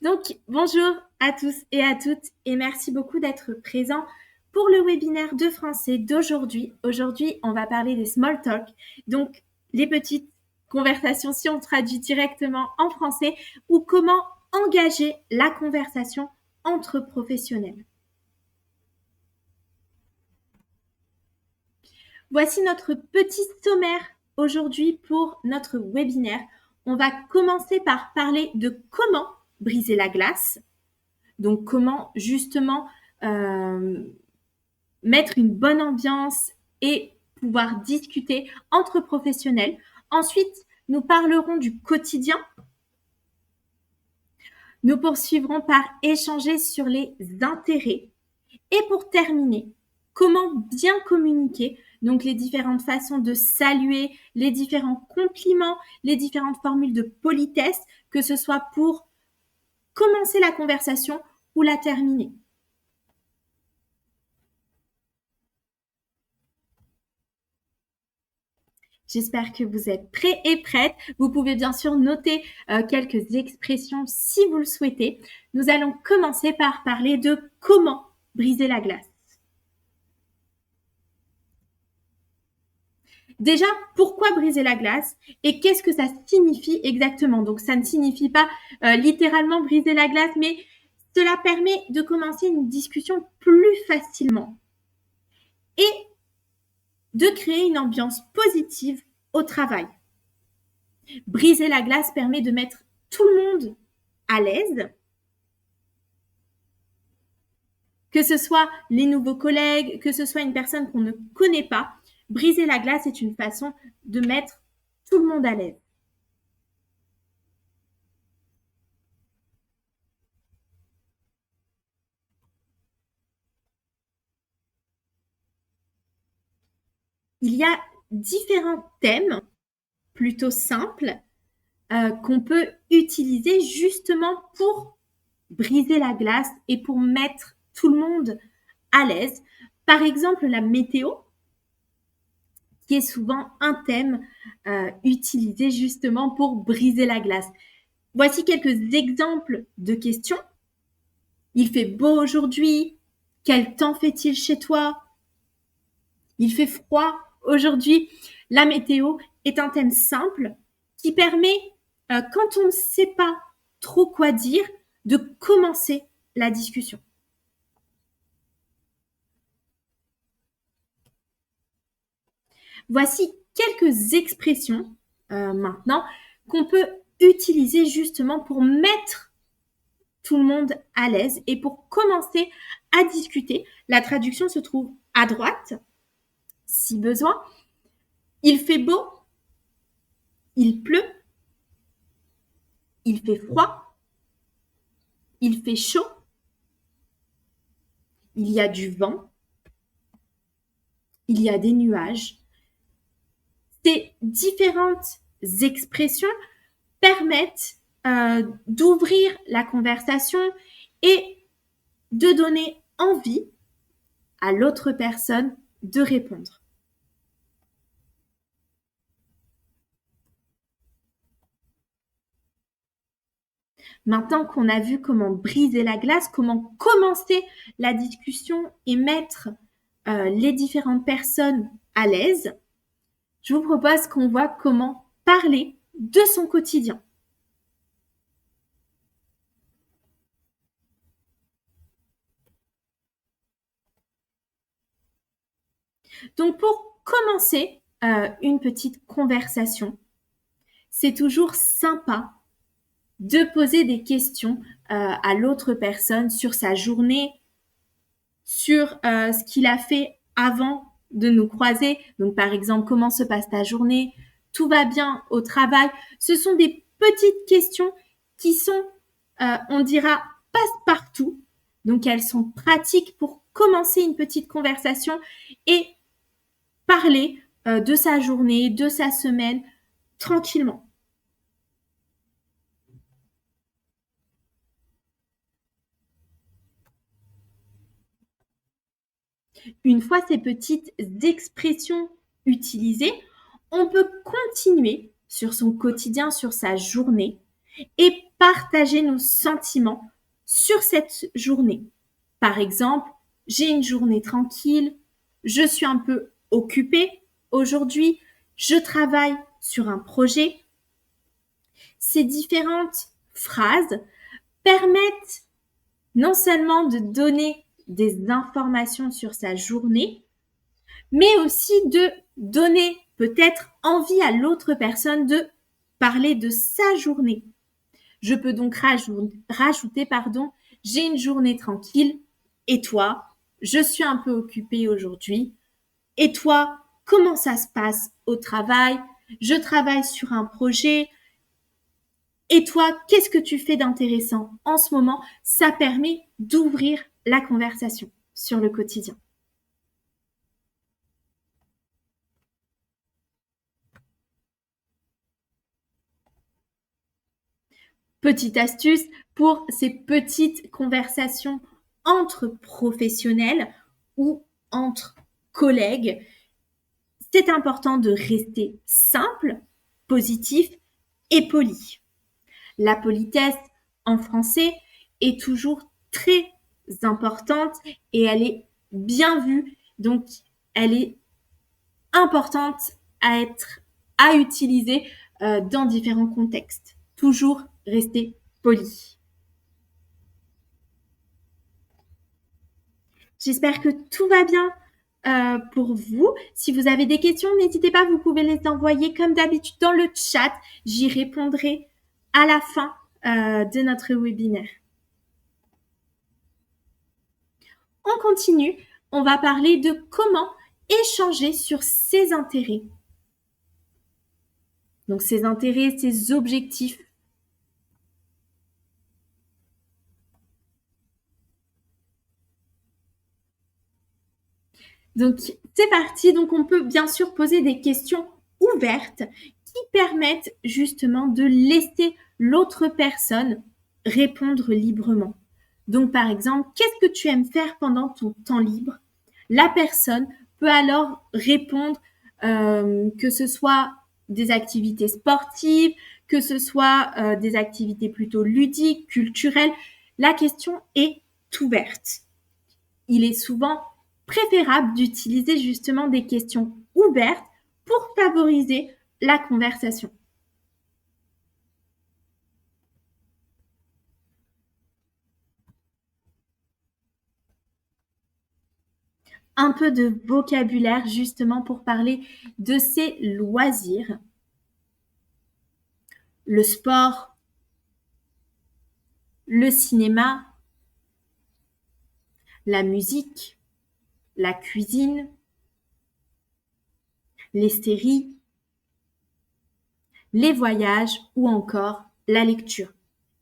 Donc, bonjour à tous et à toutes et merci beaucoup d'être présents pour le webinaire de français d'aujourd'hui. Aujourd'hui, on va parler des small talk, donc les petites conversations si on traduit directement en français ou comment engager la conversation entre professionnels. Voici notre petit sommaire aujourd'hui pour notre webinaire. On va commencer par parler de comment briser la glace. Donc comment justement mettre une bonne ambiance et pouvoir discuter entre professionnels. Ensuite, nous parlerons du quotidien. Nous poursuivrons par échanger sur les intérêts. Et pour terminer, comment bien communiquer, donc les différentes façons de saluer, les différents compliments, les différentes formules de politesse, que ce soit pour commencer la conversation ou la terminer. J'espère que vous êtes prêts et prêtes. Vous pouvez bien sûr noter quelques expressions si vous le souhaitez. Nous allons commencer par parler de comment briser la glace. Déjà, pourquoi briser la glace et qu'est-ce que ça signifie exactement? Donc, ça ne signifie pas littéralement briser la glace, mais cela permet de commencer une discussion plus facilement et de créer une ambiance positive au travail. Briser la glace permet de mettre tout le monde à l'aise, que ce soit les nouveaux collègues, que ce soit une personne qu'on ne connaît pas. Briser la glace est une façon de mettre tout le monde à l'aise. Il y a différents thèmes plutôt simples qu'on peut utiliser justement pour briser la glace et pour mettre tout le monde à l'aise. Par exemple, la météo, qui est souvent un thème utilisé justement pour briser la glace. Voici quelques exemples de questions. Il fait beau aujourd'hui. Quel temps fait-il chez toi? Il fait froid aujourd'hui. La météo est un thème simple qui permet, quand on ne sait pas trop quoi dire, de commencer la discussion. Voici quelques expressions maintenant qu'on peut utiliser justement pour mettre tout le monde à l'aise et pour commencer à discuter. La traduction se trouve à droite, si besoin. Il fait beau, il pleut, il fait froid, il fait chaud, il y a du vent, il y a des nuages. Ces différentes expressions permettent d'ouvrir la conversation et de donner envie à l'autre personne de répondre. Maintenant qu'on a vu comment briser la glace, comment commencer la discussion et mettre les différentes personnes à l'aise, je vous propose qu'on voit comment parler de son quotidien. Donc pour commencer une petite conversation, c'est toujours sympa de poser des questions à l'autre personne sur sa journée, sur ce qu'il a fait avant de nous croiser. Donc par exemple, comment se passe ta journée? Tout va bien au travail? Ce sont des petites questions qui sont, on dira, passe-partout. Donc elles sont pratiques pour commencer une petite conversation et parler de sa journée, de sa semaine, tranquillement. Une fois ces petites expressions utilisées, on peut continuer sur son quotidien, sur sa journée et partager nos sentiments sur cette journée. Par exemple, j'ai une journée tranquille, je suis un peu occupée aujourd'hui, je travaille sur un projet. Ces différentes phrases permettent non seulement de donner des informations sur sa journée, mais aussi de donner peut-être envie à l'autre personne de parler de sa journée. Je peux donc rajouter, j'ai une journée tranquille. Et toi, je suis un peu occupée aujourd'hui. Et toi, comment ça se passe au travail? Je travaille sur un projet. Et toi, qu'est-ce que tu fais d'intéressant en ce moment? Ça permet d'ouvrir la conversation sur le quotidien. Petite astuce pour ces petites conversations entre professionnels ou entre collègues, c'est important de rester simple, positif et poli. La politesse en français est toujours très importante et elle est bien vue, donc elle est importante à utiliser dans différents contextes. Toujours rester poli. J'espère que tout va bien pour vous. Si vous avez des questions, n'hésitez pas, vous pouvez les envoyer comme d'habitude dans le chat. J'y répondrai à la fin de notre webinaire. On continue. On va parler de comment échanger sur ses intérêts. Donc ses intérêts, ses objectifs. Donc c'est parti. Donc on peut bien sûr poser des questions ouvertes qui permettent justement de laisser l'autre personne répondre librement. Donc par exemple, qu'est-ce que tu aimes faire pendant ton temps libre? La personne peut alors répondre que ce soit des activités sportives, que ce soit des activités plutôt ludiques, culturelles. La question est ouverte. Il est souvent préférable d'utiliser justement des questions ouvertes pour favoriser la conversation. Un peu de vocabulaire justement pour parler de ses loisirs. Le sport, le cinéma, la musique, la cuisine, les séries, les voyages ou encore la lecture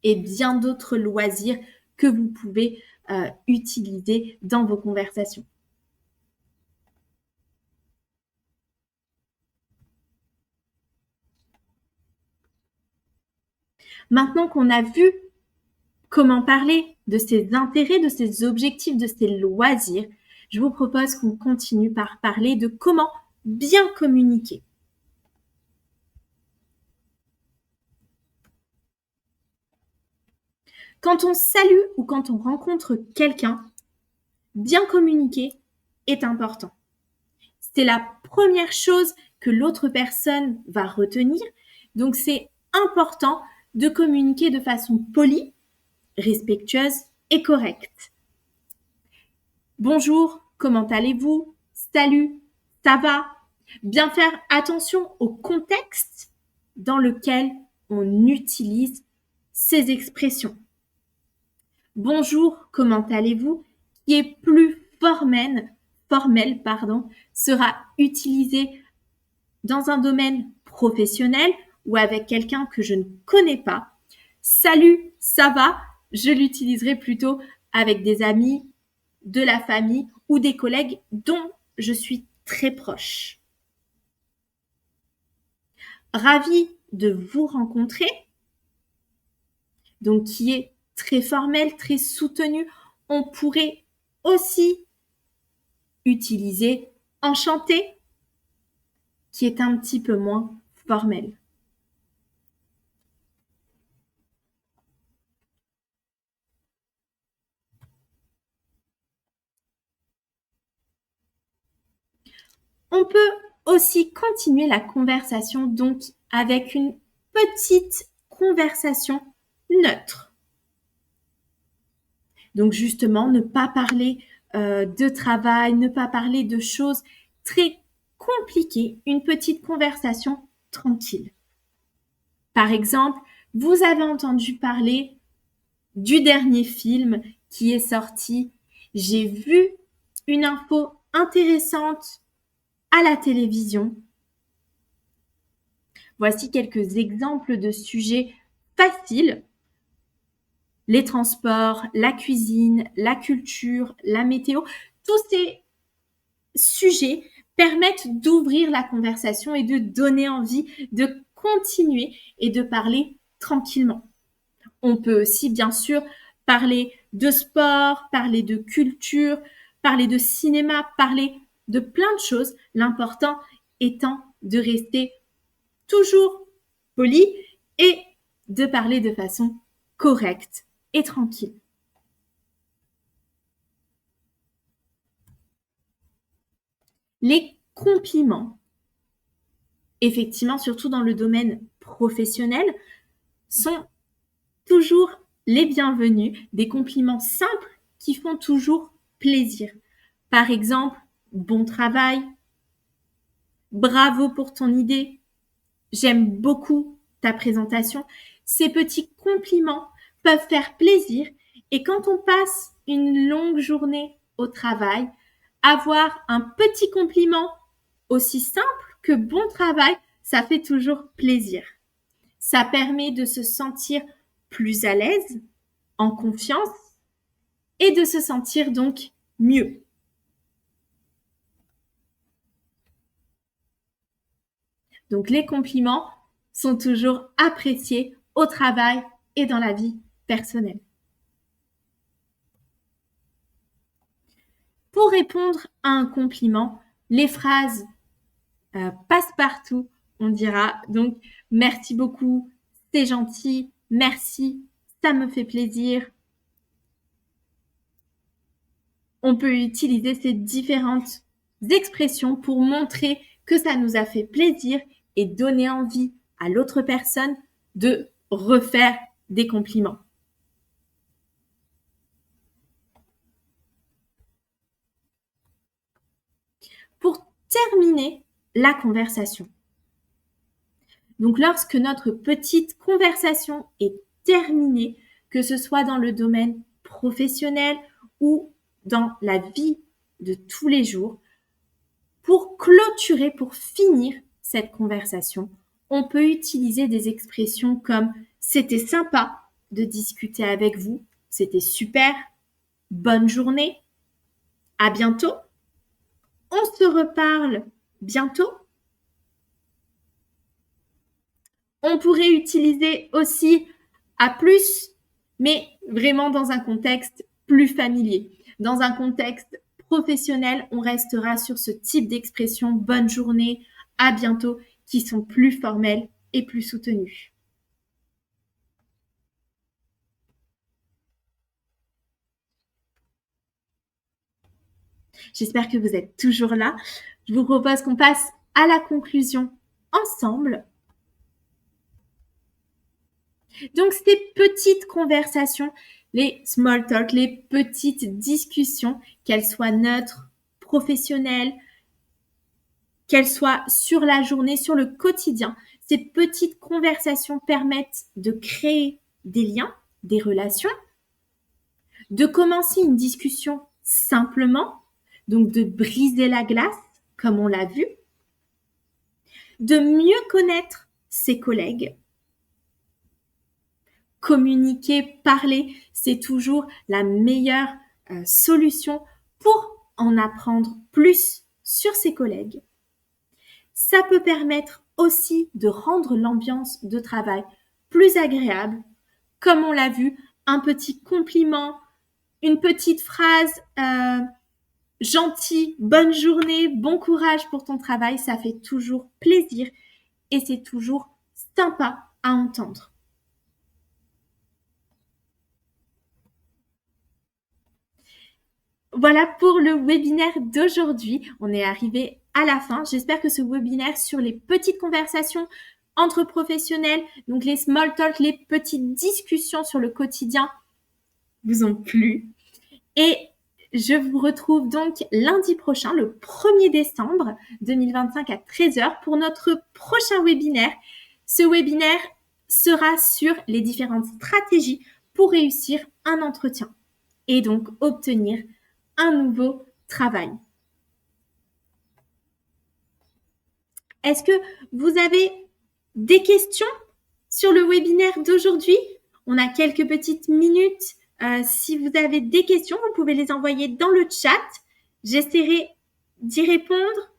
et bien d'autres loisirs que vous pouvez utiliser dans vos conversations. Maintenant qu'on a vu comment parler de ses intérêts, de ses objectifs, de ses loisirs, je vous propose qu'on continue par parler de comment bien communiquer. Quand on salue ou quand on rencontre quelqu'un, bien communiquer est important. C'est la première chose que l'autre personne va retenir. Donc c'est important de communiquer de façon polie, respectueuse et correcte. Bonjour, comment allez-vous? Salut, ça va? Bien faire attention au contexte dans lequel on utilise ces expressions. Bonjour, comment allez-vous? Qui est plus formel, sera utilisé dans un domaine professionnel ou avec quelqu'un que je ne connais pas. Salut, ça va? Je l'utiliserai plutôt avec des amis, de la famille ou des collègues dont je suis très proche. Ravi de vous rencontrer, donc qui est très formel, très soutenu. On pourrait aussi utiliser enchanté, qui est un petit peu moins formel. On peut aussi continuer la conversation donc avec une petite conversation neutre. Donc justement, ne pas parler de travail, ne pas parler de choses très compliquées, une petite conversation tranquille. Par exemple, vous avez entendu parler du dernier film qui est sorti. J'ai vu une info intéressante à la télévision. Voici quelques exemples de sujets faciles. Les transports, la cuisine, la culture, la météo, tous ces sujets permettent d'ouvrir la conversation et de donner envie de continuer et de parler tranquillement. On peut aussi, bien sûr, parler de sport, parler de culture, parler de cinéma, parler de plein de choses. L'important étant de rester toujours poli et de parler de façon correcte et tranquille. Les compliments, effectivement, surtout dans le domaine professionnel, sont toujours les bienvenus, des compliments simples qui font toujours plaisir. Par exemple, bon travail, bravo pour ton idée, j'aime beaucoup ta présentation. Ces petits compliments peuvent faire plaisir et quand on passe une longue journée au travail, avoir un petit compliment aussi simple que bon travail, ça fait toujours plaisir. Ça permet de se sentir plus à l'aise, en confiance et de se sentir donc mieux. Donc les compliments sont toujours appréciés au travail et dans la vie personnelle. Pour répondre à un compliment, les phrases passe-partout, on dira donc merci beaucoup, c'est gentil, merci, ça me fait plaisir. On peut utiliser ces différentes expressions pour montrer que ça nous a fait plaisir et donner envie à l'autre personne de refaire des compliments. Pour terminer la conversation. Donc lorsque notre petite conversation est terminée, que ce soit dans le domaine professionnel ou dans la vie de tous les jours, pour clôturer, pour finir cette conversation, on peut utiliser des expressions comme c'était sympa de discuter avec vous, c'était super, bonne journée, à bientôt, on se reparle bientôt. On pourrait utiliser aussi à plus, mais vraiment dans un contexte plus familier. Dans un contexte professionnel, on restera sur ce type d'expression bonne journée, à bientôt, qui sont plus formelles et plus soutenues. J'espère que vous êtes toujours là. Je vous propose qu'on passe à la conclusion ensemble. Donc, ces petites conversations, les small talk, les petites discussions, qu'elles soient neutres, professionnelles, qu'elles soient sur la journée, sur le quotidien, ces petites conversations permettent de créer des liens, des relations, de commencer une discussion simplement, donc de briser la glace, comme on l'a vu, de mieux connaître ses collègues. Communiquer, parler, c'est toujours la meilleure solution pour en apprendre plus sur ses collègues. Ça peut permettre aussi de rendre l'ambiance de travail plus agréable. Comme on l'a vu, un petit compliment, une petite phrase gentille, bonne journée, bon courage pour ton travail, ça fait toujours plaisir et c'est toujours sympa à entendre. Voilà pour le webinaire d'aujourd'hui. On est arrivé à la fin. J'espère que ce webinaire sur les petites conversations entre professionnels, donc les small talk, les petites discussions sur le quotidien, vous ont plu. Et je vous retrouve donc lundi prochain, le 1er décembre 2025 à 13h pour notre prochain webinaire. Ce webinaire sera sur les différentes stratégies pour réussir un entretien et donc obtenir un nouveau travail. Est-ce que vous avez des questions sur le webinaire d'aujourd'hui? On a quelques petites minutes. Si vous avez des questions, vous pouvez les envoyer dans le chat. J'essaierai d'y répondre.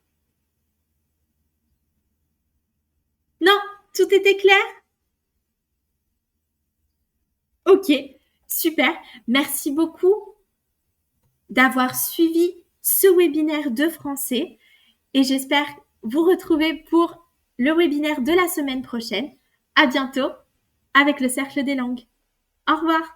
Non, tout était clair? Ok, super. Merci beaucoup d'avoir suivi ce webinaire de français et j'espère vous retrouver pour le webinaire de la semaine prochaine. À bientôt avec le Cercle des langues. Au revoir.